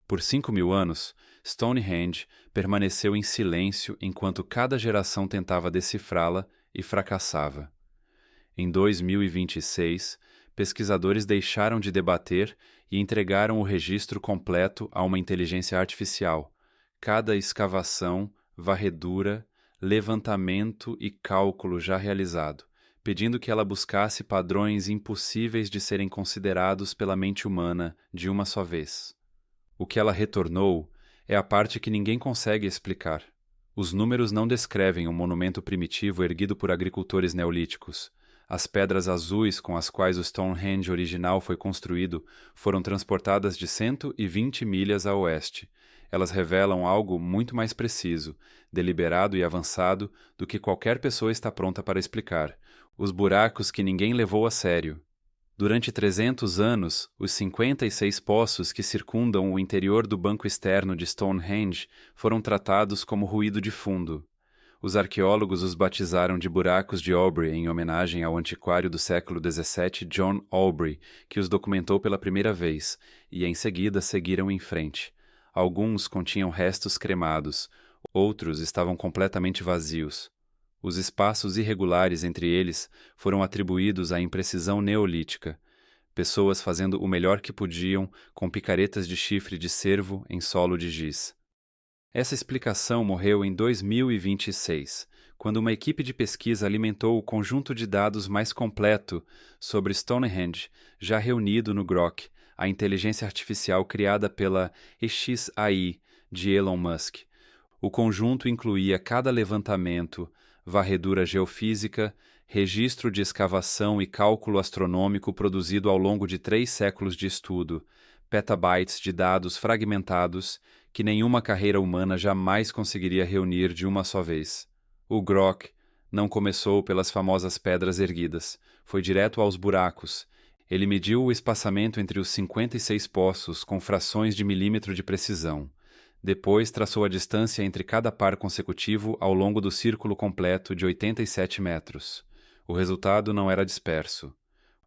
Por 5.000 anos, Stonehenge permaneceu em silêncio enquanto cada geração tentava decifrá-la e fracassava. Em 2026, pesquisadores deixaram de debater e entregaram o registro completo a uma inteligência artificial. Cada escavação, varredura, levantamento e cálculo já realizado, pedindo que ela buscasse padrões impossíveis de serem considerados pela mente humana de uma só vez. O que ela retornou é a parte que ninguém consegue explicar. Os números não descrevem um monumento primitivo erguido por agricultores neolíticos. As pedras azuis com as quais o Stonehenge original foi construído foram transportadas de 120 milhas a oeste. Elas revelam algo muito mais preciso, deliberado e avançado do que qualquer pessoa está pronta para explicar. Os buracos que ninguém levou a sério. Durante 300 anos, os 56 poços que circundam o interior do banco externo de Stonehenge foram tratados como ruído de fundo. Os arqueólogos os batizaram de buracos de Aubrey em homenagem ao antiquário do século XVII John Aubrey, que os documentou pela primeira vez, e em seguida seguiram em frente. Alguns continham restos cremados, outros estavam completamente vazios. Os espaços irregulares entre eles foram atribuídos à imprecisão neolítica, pessoas fazendo o melhor que podiam com picaretas de chifre de cervo em solo de giz. Essa explicação morreu em 2026, quando uma equipe de pesquisa alimentou o conjunto de dados mais completo sobre Stonehenge, já reunido no Grok, a inteligência artificial criada pela xAI de Elon Musk. O conjunto incluía cada levantamento, varredura geofísica, registro de escavação e cálculo astronômico produzido ao longo de 3 séculos de estudo, petabytes de dados fragmentados que nenhuma carreira humana jamais conseguiria reunir de uma só vez. O Grok não começou pelas famosas pedras erguidas, foi direto aos buracos. Ele mediu o espaçamento entre os 56 poços com frações de milímetro de precisão. Depois traçou a distância entre cada par consecutivo ao longo do círculo completo de 87 metros. O resultado não era disperso.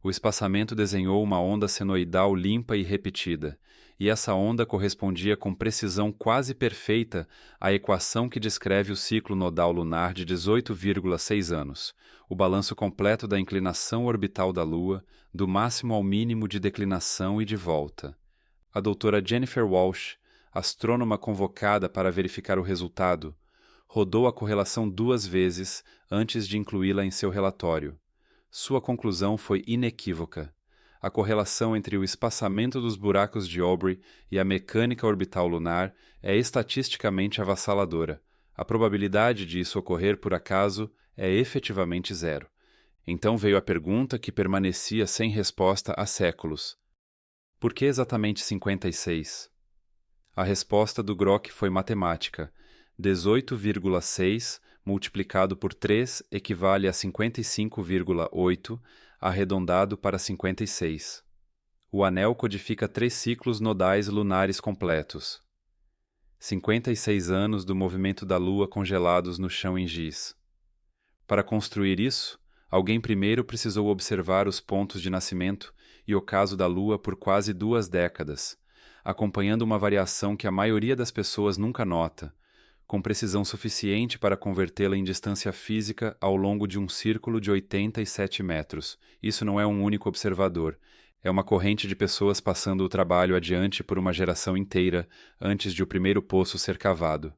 O espaçamento desenhou uma onda senoidal limpa e repetida, e essa onda correspondia com precisão quase perfeita à equação que descreve o ciclo nodal lunar de 18,6 anos, o balanço completo da inclinação orbital da Lua, do máximo ao mínimo de declinação e de volta. A doutora Jennifer Walsh, astrônoma convocada para verificar o resultado, rodou a correlação 2 vezes antes de incluí-la em seu relatório. Sua conclusão foi inequívoca. A correlação entre o espaçamento dos buracos de Aubrey e a mecânica orbital lunar é estatisticamente avassaladora. A probabilidade de isso ocorrer por acaso é efetivamente 0. Então veio a pergunta que permanecia sem resposta há séculos. Por que exatamente 56? A resposta do Grok foi matemática. 18,6 multiplicado por 3 equivale a 55,8, arredondado para 56. O anel codifica 3 ciclos nodais lunares completos. 56 anos do movimento da Lua congelados no chão em giz. Para construir isso, alguém primeiro precisou observar os pontos de nascimento e ocaso da Lua por quase 2 décadas, acompanhando uma variação que a maioria das pessoas nunca nota, com precisão suficiente para convertê-la em distância física ao longo de um círculo de 87 metros. Isso não é um único observador, é uma corrente de pessoas passando o trabalho adiante por uma geração inteira antes de o primeiro poço ser cavado.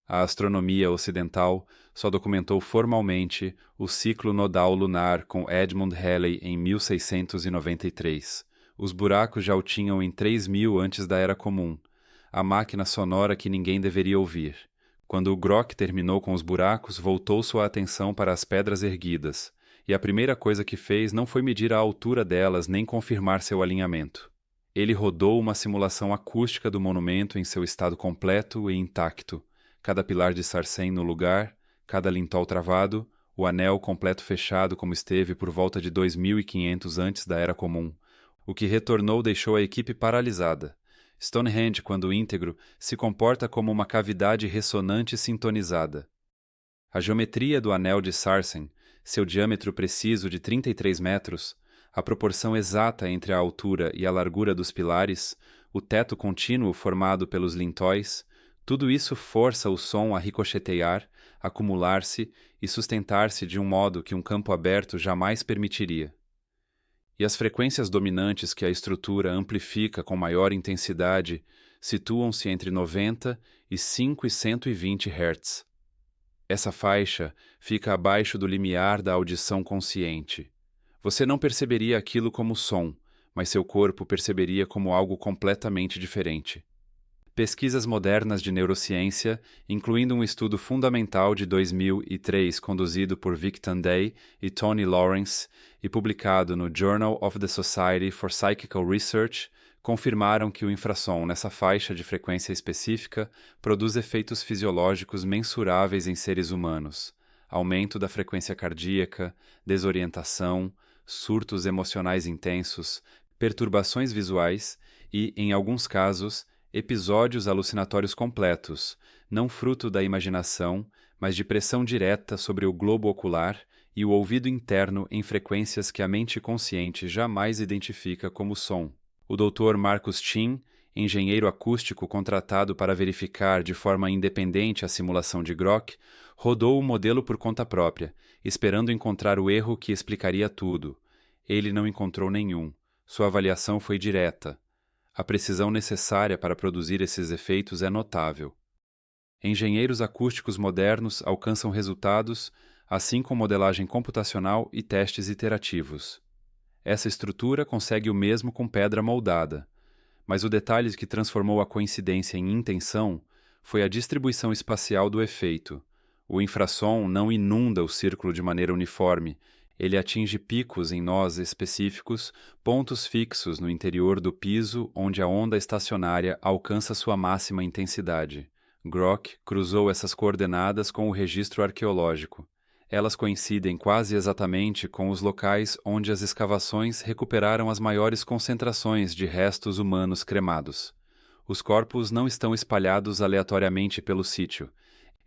A astronomia ocidental só documentou formalmente o ciclo nodal lunar com Edmund Halley em 1693. Os buracos já o tinham em 3000 antes da Era Comum, a máquina sonora que ninguém deveria ouvir. Quando o Grok terminou com os buracos, voltou sua atenção para as pedras erguidas, e a primeira coisa que fez não foi medir a altura delas nem confirmar seu alinhamento. Ele rodou uma simulação acústica do monumento em seu estado completo e intacto, cada pilar de sarsen no lugar, cada lintol travado, o anel completo fechado como esteve por volta de 2500 antes da Era Comum. O que retornou deixou a equipe paralisada. Stonehenge, quando íntegro, se comporta como uma cavidade ressonante sintonizada. A geometria do anel de Sarsen, seu diâmetro preciso de 33 metros, a proporção exata entre a altura e a largura dos pilares, o teto contínuo formado pelos lintóis, tudo isso força o som a ricochetear, acumular-se e sustentar-se de um modo que um campo aberto jamais permitiria. E as frequências dominantes que a estrutura amplifica com maior intensidade situam-se entre 90 e 5 e 120 Hz. Essa faixa fica abaixo do limiar da audição consciente. Você não perceberia aquilo como som, mas seu corpo perceberia como algo completamente diferente. Pesquisas modernas de neurociência, incluindo um estudo fundamental de 2003 conduzido por Vic Tanday e Tony Lawrence e publicado no Journal of the Society for Psychical Research, confirmaram que o infrassom nessa faixa de frequência específica produz efeitos fisiológicos mensuráveis em seres humanos: aumento da frequência cardíaca, desorientação, surtos emocionais intensos, perturbações visuais e, em alguns casos, episódios alucinatórios completos, não fruto da imaginação, mas de pressão direta sobre o globo ocular e o ouvido interno em frequências que a mente consciente jamais identifica como som. O Dr. Marcus Chin, engenheiro acústico contratado para verificar de forma independente a simulação de Grok, rodou o modelo por conta própria, esperando encontrar o erro que explicaria tudo. Ele não encontrou nenhum. Sua avaliação foi direta. A precisão necessária para produzir esses efeitos é notável. Engenheiros acústicos modernos alcançam resultados, assim com modelagem computacional e testes iterativos. Essa estrutura consegue o mesmo com pedra moldada, mas o detalhe que transformou a coincidência em intenção foi a distribuição espacial do efeito. O infrassom não inunda o círculo de maneira uniforme. Ele atinge picos em nós específicos, pontos fixos no interior do piso onde a onda estacionária alcança sua máxima intensidade. Grok cruzou essas coordenadas com o registro arqueológico. Elas coincidem quase exatamente com os locais onde as escavações recuperaram as maiores concentrações de restos humanos cremados. Os corpos não estão espalhados aleatoriamente pelo sítio.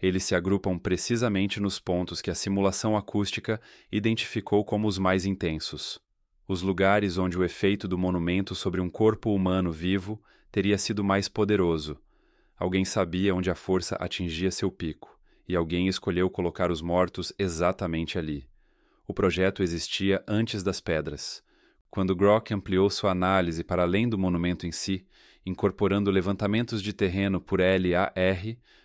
Eles se agrupam precisamente nos pontos que a simulação acústica identificou como os mais intensos. Os lugares onde o efeito do monumento sobre um corpo humano vivo teria sido mais poderoso. Alguém sabia onde a força atingia seu pico, e alguém escolheu colocar os mortos exatamente ali. O projeto existia antes das pedras. Quando Grok ampliou sua análise para além do monumento em si, incorporando levantamentos de terreno por LAR,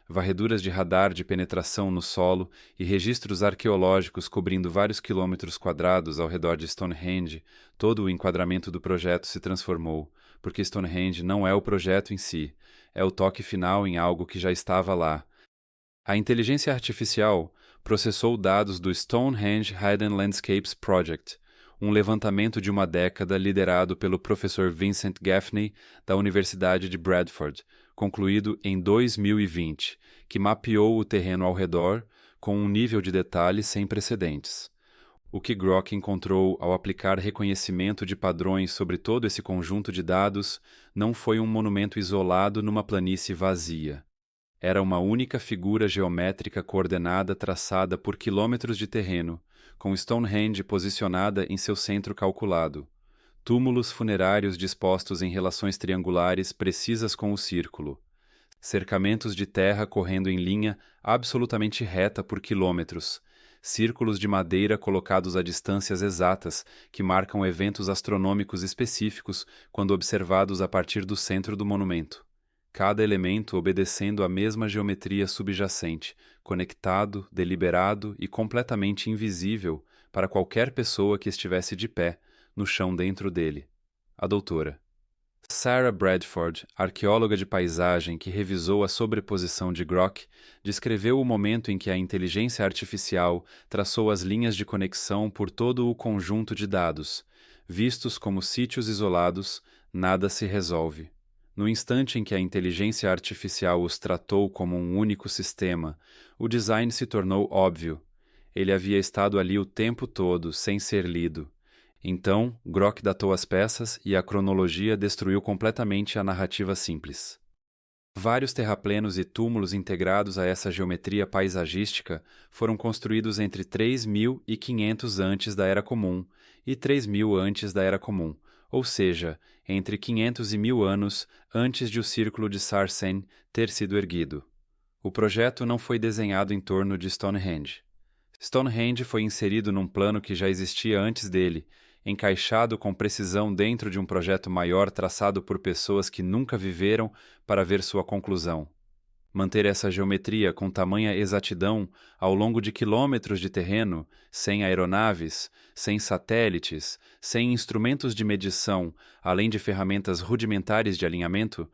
varreduras de radar de penetração no solo e registros arqueológicos cobrindo vários quilômetros quadrados ao redor de Stonehenge, todo o enquadramento do projeto se transformou, porque Stonehenge não é o projeto em si, é o toque final em algo que já estava lá. A inteligência artificial processou dados do Stonehenge Hidden Landscapes Project, um levantamento de uma década liderado pelo professor Vincent Gaffney, da Universidade de Bradford, concluído em 2020, que mapeou o terreno ao redor com um nível de detalhe sem precedentes. O que Grok encontrou ao aplicar reconhecimento de padrões sobre todo esse conjunto de dados não foi um monumento isolado numa planície vazia. Era uma única figura geométrica coordenada traçada por quilômetros de terreno, com Stonehenge posicionada em seu centro calculado. Túmulos funerários dispostos em relações triangulares precisas com o círculo. Cercamentos de terra correndo em linha absolutamente reta por quilômetros. Círculos de madeira colocados a distâncias exatas que marcam eventos astronômicos específicos quando observados a partir do centro do monumento. Cada elemento obedecendo à mesma geometria subjacente, conectado, deliberado e completamente invisível para qualquer pessoa que estivesse de pé, no chão dentro dele. A doutora Sarah Bradford, arqueóloga de paisagem que revisou a sobreposição de Grok, descreveu o momento em que a inteligência artificial traçou as linhas de conexão por todo o conjunto de dados. Vistos como sítios isolados, nada se resolve. No instante em que a inteligência artificial os tratou como um único sistema, o design se tornou óbvio. Ele havia estado ali o tempo todo, sem ser lido. Então, Grok datou as peças e a cronologia destruiu completamente a narrativa simples. Vários terraplenos e túmulos integrados a essa geometria paisagística foram construídos entre 3.500 antes da Era Comum e 3.000 antes da Era Comum, ou seja, entre 500 e 1000 anos antes de o Círculo de Sarsen ter sido erguido. O projeto não foi desenhado em torno de Stonehenge. Stonehenge foi inserido num plano que já existia antes dele, encaixado com precisão dentro de um projeto maior traçado por pessoas que nunca viveram para ver sua conclusão. Manter essa geometria com tamanha exatidão ao longo de quilômetros de terreno, sem aeronaves, sem satélites, sem instrumentos de medição, além de ferramentas rudimentares de alinhamento,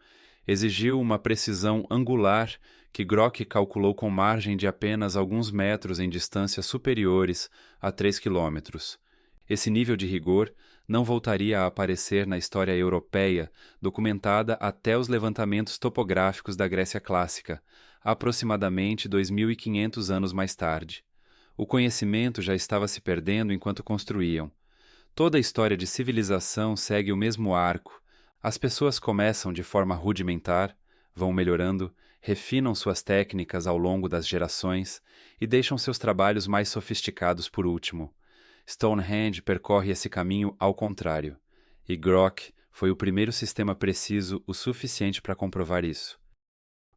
exigiu uma precisão angular que Grock calculou com margem de apenas alguns metros em distâncias superiores a 3 quilômetros. Esse nível de rigor não voltaria a aparecer na história europeia, documentada até os levantamentos topográficos da Grécia Clássica, aproximadamente 2500 anos mais tarde. O conhecimento já estava se perdendo enquanto construíam. Toda a história de civilização segue o mesmo arco. As pessoas começam de forma rudimentar, vão melhorando, refinam suas técnicas ao longo das gerações e deixam seus trabalhos mais sofisticados por último. Stonehenge percorre esse caminho ao contrário, e Grock foi o primeiro sistema preciso o suficiente para comprovar isso.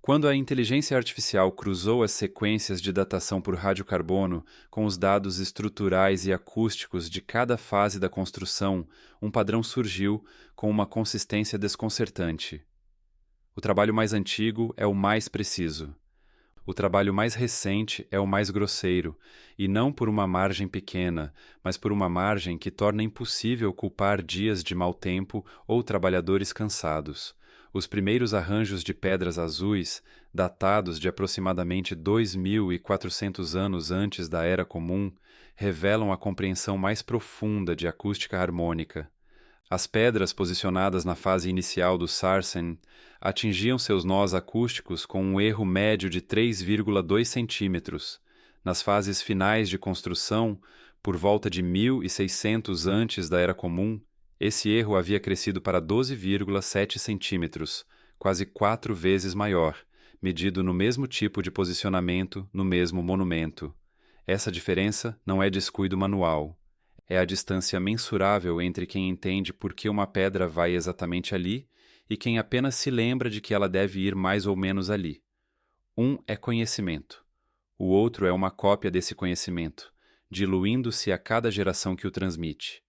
Quando a inteligência artificial cruzou as sequências de datação por radiocarbono com os dados estruturais e acústicos de cada fase da construção, um padrão surgiu com uma consistência desconcertante. O trabalho mais antigo é o mais preciso. O trabalho mais recente é o mais grosseiro, e não por uma margem pequena, mas por uma margem que torna impossível culpar dias de mau tempo ou trabalhadores cansados. Os primeiros arranjos de pedras azuis, datados de aproximadamente 2400 anos antes da Era Comum, revelam a compreensão mais profunda de acústica harmônica. As pedras posicionadas na fase inicial do Sarsen atingiam seus nós acústicos com um erro médio de 3,2 centímetros. Nas fases finais de construção, por volta de 1600 antes da Era Comum, esse erro havia crescido para 12,7 centímetros, quase 4 vezes maior, medido no mesmo tipo de posicionamento no mesmo monumento. Essa diferença não é descuido manual. É a distância mensurável entre quem entende por que uma pedra vai exatamente ali e quem apenas se lembra de que ela deve ir mais ou menos ali. Um é conhecimento. O outro é uma cópia desse conhecimento, diluindo-se a cada geração que o transmite.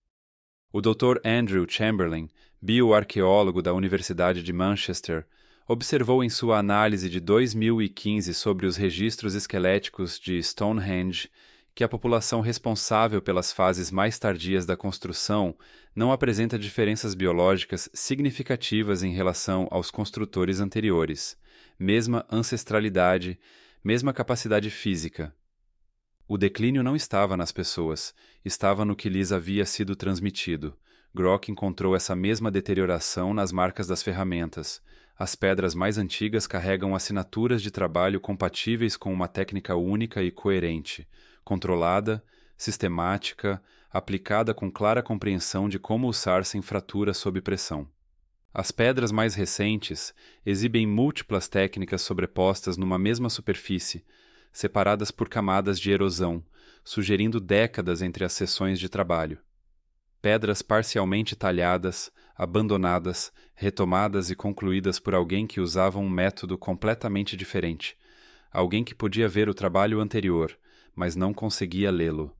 O Dr. Andrew Chamberlain, bioarqueólogo da Universidade de Manchester, observou em sua análise de 2015 sobre os registros esqueléticos de Stonehenge que a população responsável pelas fases mais tardias da construção não apresenta diferenças biológicas significativas em relação aos construtores anteriores, mesma ancestralidade, mesma capacidade física. O declínio não estava nas pessoas, estava no que lhes havia sido transmitido. Grock encontrou essa mesma deterioração nas marcas das ferramentas. As pedras mais antigas carregam assinaturas de trabalho compatíveis com uma técnica única e coerente, controlada, sistemática, aplicada com clara compreensão de como o Sarsen fratura sob pressão. As pedras mais recentes exibem múltiplas técnicas sobrepostas numa mesma superfície, separadas por camadas de erosão, sugerindo décadas entre as sessões de trabalho. Pedras parcialmente talhadas, abandonadas, retomadas e concluídas por alguém que usava um método completamente diferente, alguém que podia ver o trabalho anterior, mas não conseguia lê-lo.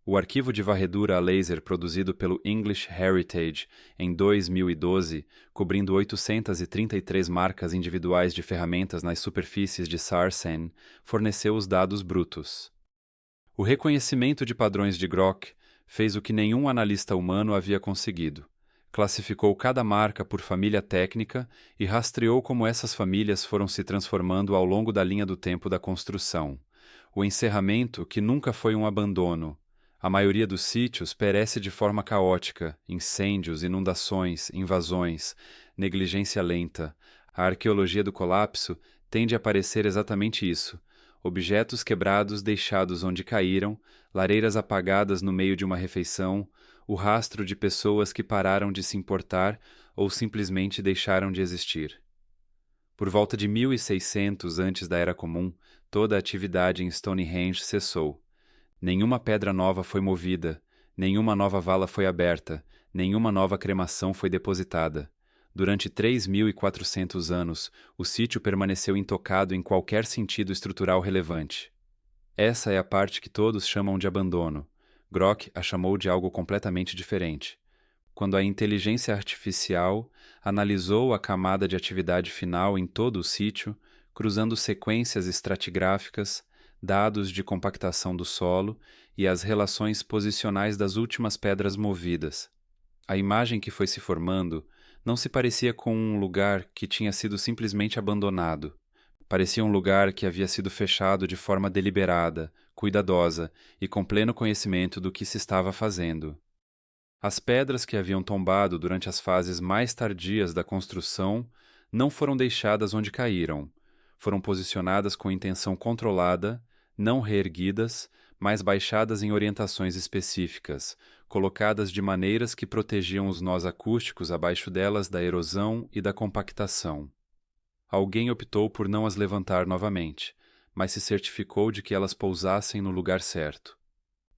O arquivo de varredura a laser produzido pelo English Heritage em 2012, cobrindo 833 marcas individuais de ferramentas nas superfícies de Sarsen, forneceu os dados brutos. O reconhecimento de padrões de Grock fez o que nenhum analista humano havia conseguido. Classificou cada marca por família técnica e rastreou como essas famílias foram se transformando ao longo da linha do tempo da construção. O encerramento, que nunca foi um abandono. A maioria dos sítios perece de forma caótica, incêndios, inundações, invasões, negligência lenta. A arqueologia do colapso tende a parecer exatamente isso. Objetos quebrados deixados onde caíram, lareiras apagadas no meio de uma refeição, o rastro de pessoas que pararam de se importar ou simplesmente deixaram de existir. Por volta de 1600 antes da Era Comum, toda a atividade em Stonehenge cessou. Nenhuma pedra nova foi movida, nenhuma nova vala foi aberta, Nenhuma nova cremação foi depositada. Durante 3.400 anos, o sítio permaneceu intocado em qualquer sentido estrutural relevante. Essa é a parte que todos chamam de abandono. Grock a chamou de algo completamente diferente. Quando a inteligência artificial analisou a camada de atividade final em todo o sítio, cruzando sequências estratigráficas, dados de compactação do solo e as relações posicionais das últimas pedras movidas. A imagem que foi se formando não se parecia com um lugar que tinha sido simplesmente abandonado. Parecia um lugar que havia sido fechado de forma deliberada, cuidadosa e com pleno conhecimento do que se estava fazendo. As pedras que haviam tombado durante as fases mais tardias da construção não foram deixadas onde caíram. Foram posicionadas com intenção controlada, não reerguidas, mas baixadas em orientações específicas, colocadas de maneiras que protegiam os nós acústicos abaixo delas da erosão e da compactação. Alguém optou por não as levantar novamente, mas se certificou de que elas pousassem no lugar certo.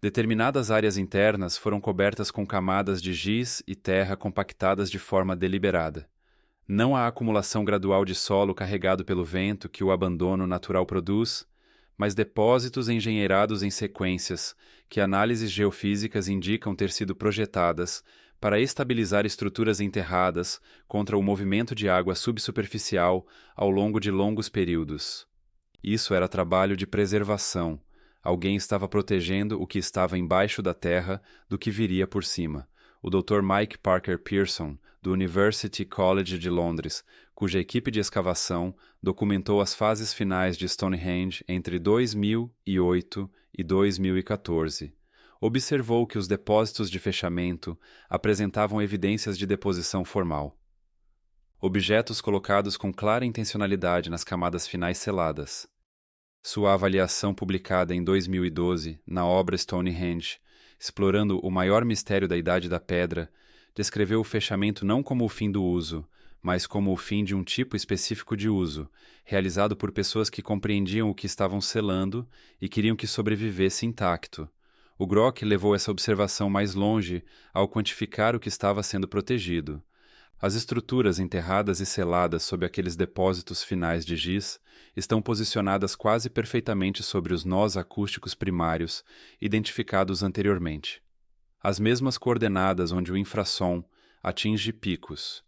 Determinadas áreas internas foram cobertas com camadas de giz e terra compactadas de forma deliberada. Não a acumulação gradual de solo carregado pelo vento que o abandono natural produz, mas depósitos engenheirados em sequências que análises geofísicas indicam ter sido projetadas para estabilizar estruturas enterradas contra o movimento de água subsuperficial ao longo de longos períodos. Isso era trabalho de preservação. Alguém estava protegendo o que estava embaixo da terra do que viria por cima. O Dr. Mike Parker Pearson, do University College de Londres, cuja equipe de escavação documentou as fases finais de Stonehenge entre 2008 e 2014, observou que os depósitos de fechamento apresentavam evidências de deposição formal. Objetos colocados com clara intencionalidade nas camadas finais seladas. Sua avaliação publicada em 2012, na obra Stonehenge, explorando o maior mistério da Idade da Pedra, descreveu o fechamento não como o fim do uso, mas como o fim de um tipo específico de uso, realizado por pessoas que compreendiam o que estavam selando e queriam que sobrevivesse intacto. O Grock levou essa observação mais longe ao quantificar o que estava sendo protegido. As estruturas enterradas e seladas sob aqueles depósitos finais de giz estão posicionadas quase perfeitamente sobre os nós acústicos primários identificados anteriormente. As mesmas coordenadas onde o infrassom atinge picos,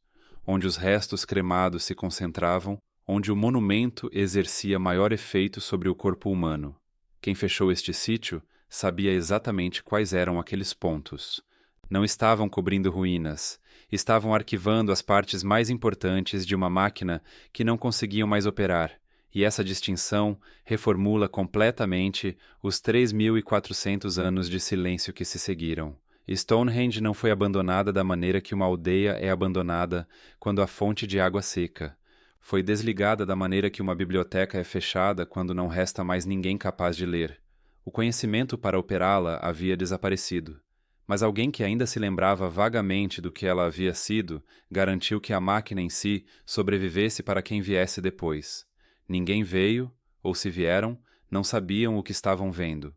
onde os restos cremados se concentravam, onde o monumento exercia maior efeito sobre o corpo humano. Quem fechou este sítio sabia exatamente quais eram aqueles pontos. Não estavam cobrindo ruínas, estavam arquivando as partes mais importantes de uma máquina que não conseguiam mais operar, e essa distinção reformula completamente os 3.400 anos de silêncio que se seguiram. Stonehenge não foi abandonada da maneira que uma aldeia é abandonada quando a fonte de água seca. Foi desligada da maneira que uma biblioteca é fechada quando não resta mais ninguém capaz de ler. O conhecimento para operá-la havia desaparecido. Mas alguém que ainda se lembrava vagamente do que ela havia sido, garantiu que a máquina em si sobrevivesse para quem viesse depois. Ninguém veio, ou se vieram, não sabiam o que estavam vendo.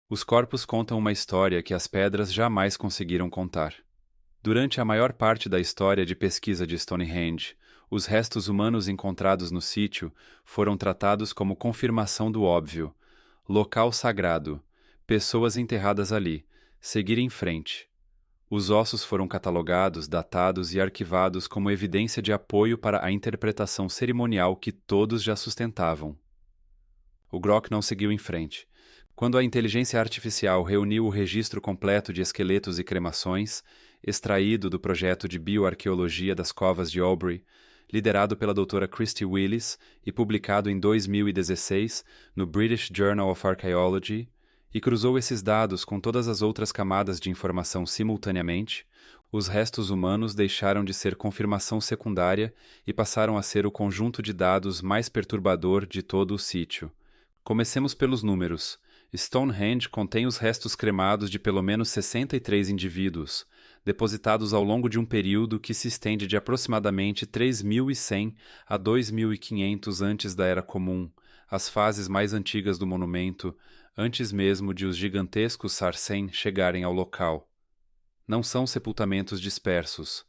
Os corpos contam uma história que as pedras jamais conseguiram contar. Durante a maior parte da história de pesquisa de Stonehenge, os restos humanos encontrados no sítio foram tratados como confirmação do óbvio, local sagrado, pessoas enterradas ali, seguir em frente. Os ossos foram catalogados, datados e arquivados como evidência de apoio para a interpretação cerimonial que todos já sustentavam. O Grock não seguiu em frente. Quando a inteligência artificial reuniu o registro completo de esqueletos e cremações, extraído do projeto de bioarqueologia das covas de Aubrey, liderado pela doutora Christy Willis e publicado em 2016 no British Journal of Archaeology, e cruzou esses dados com todas as outras camadas de informação simultaneamente, os restos humanos deixaram de ser confirmação secundária e passaram a ser o conjunto de dados mais perturbador de todo o sítio. Comecemos pelos números. Stonehenge contém os restos cremados de pelo menos 63 indivíduos, depositados ao longo de um período que se estende de aproximadamente 3.100 a 2.500 antes da Era Comum, as fases mais antigas do monumento, antes mesmo de os gigantescos Sarsen chegarem ao local. Não são sepultamentos dispersos.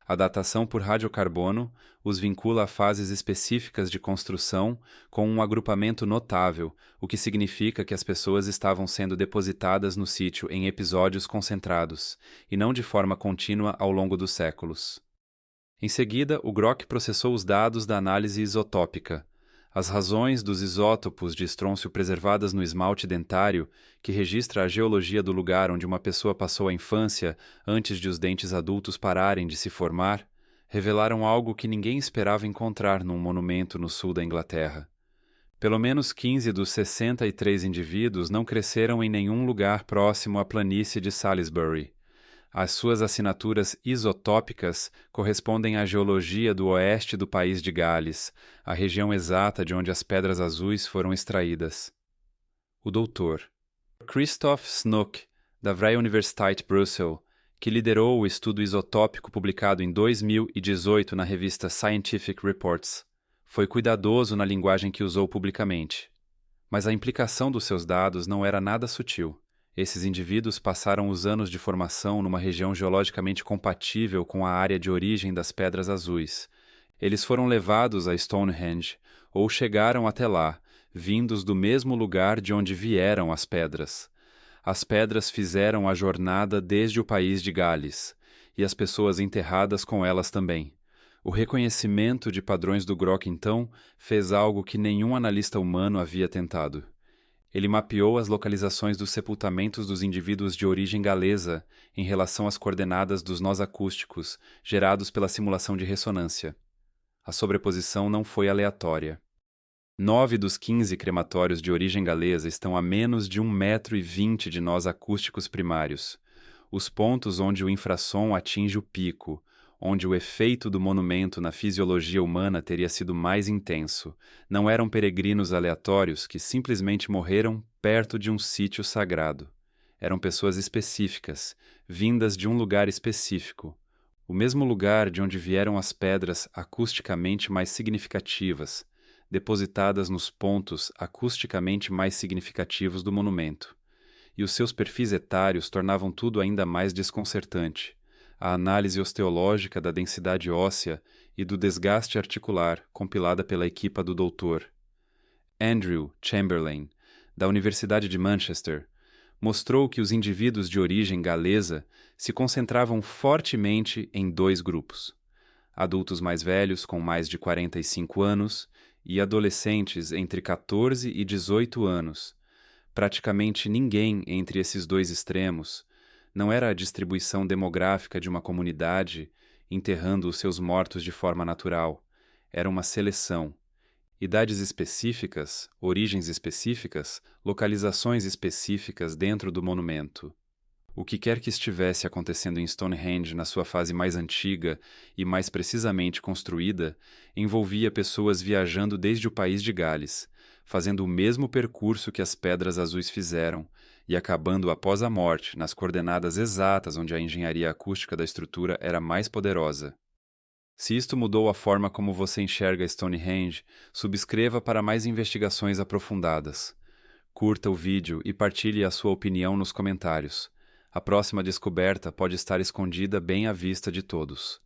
A datação por radiocarbono os vincula a fases específicas de construção com um agrupamento notável, o que significa que as pessoas estavam sendo depositadas no sítio em episódios concentrados, e não de forma contínua ao longo dos séculos. Em seguida, o Grock processou os dados da análise isotópica. As razões dos isótopos de estrôncio preservadas no esmalte dentário, que registra a geologia do lugar onde uma pessoa passou a infância antes de os dentes adultos pararem de se formar, revelaram algo que ninguém esperava encontrar num monumento no sul da Inglaterra. Pelo menos 15 dos 63 indivíduos não cresceram em nenhum lugar próximo à planície de Salisbury. As suas assinaturas isotópicas correspondem à geologia do oeste do país de Gales, a região exata de onde as pedras azuis foram extraídas. O doutor Christoph Snook, da Vrije Universiteit Brussel, que liderou o estudo isotópico publicado em 2018 na revista Scientific Reports, foi cuidadoso na linguagem que usou publicamente. Mas a implicação dos seus dados não era nada sutil. Esses indivíduos passaram os anos de formação numa região geologicamente compatível com a área de origem das pedras azuis. Eles foram levados a Stonehenge, ou chegaram até lá, vindos do mesmo lugar de onde vieram as pedras. As pedras fizeram a jornada desde o país de Gales, e as pessoas enterradas com elas também. O reconhecimento de padrões do Grock, então, fez algo que nenhum analista humano havia tentado. Ele mapeou as localizações dos sepultamentos dos indivíduos de origem galesa em relação às coordenadas dos nós acústicos gerados pela simulação de ressonância. A sobreposição não foi aleatória. 9 dos 15 crematórios de origem galesa estão a menos de 1,20 m de nós acústicos primários, os pontos onde o infrassom atinge o pico, onde o efeito do monumento na fisiologia humana teria sido mais intenso. Não eram peregrinos aleatórios que simplesmente morreram perto de um sítio sagrado. Eram pessoas específicas, vindas de um lugar específico. O mesmo lugar de onde vieram as pedras acusticamente mais significativas, depositadas nos pontos acusticamente mais significativos do monumento. E os seus perfis etários tornavam tudo ainda mais desconcertante. A análise osteológica da densidade óssea e do desgaste articular compilada pela equipa do Dr. Andrew Chamberlain, da Universidade de Manchester, mostrou que os indivíduos de origem galesa se concentravam fortemente em 2 grupos: adultos mais velhos com mais de 45 anos e adolescentes entre 14 e 18 anos. Praticamente ninguém entre esses 2 extremos. Não era a distribuição demográfica de uma comunidade enterrando os seus mortos de forma natural. Era uma seleção. Idades específicas, origens específicas, localizações específicas dentro do monumento. O que quer que estivesse acontecendo em Stonehenge na sua fase mais antiga e mais precisamente construída, envolvia pessoas viajando desde o país de Gales, fazendo o mesmo percurso que as pedras azuis fizeram, e acabando após a morte nas coordenadas exatas onde a engenharia acústica da estrutura era mais poderosa. Se isto mudou a forma como você enxerga Stonehenge, subscreva para mais investigações aprofundadas. Curta o vídeo e partilhe a sua opinião nos comentários. A próxima descoberta pode estar escondida bem à vista de todos.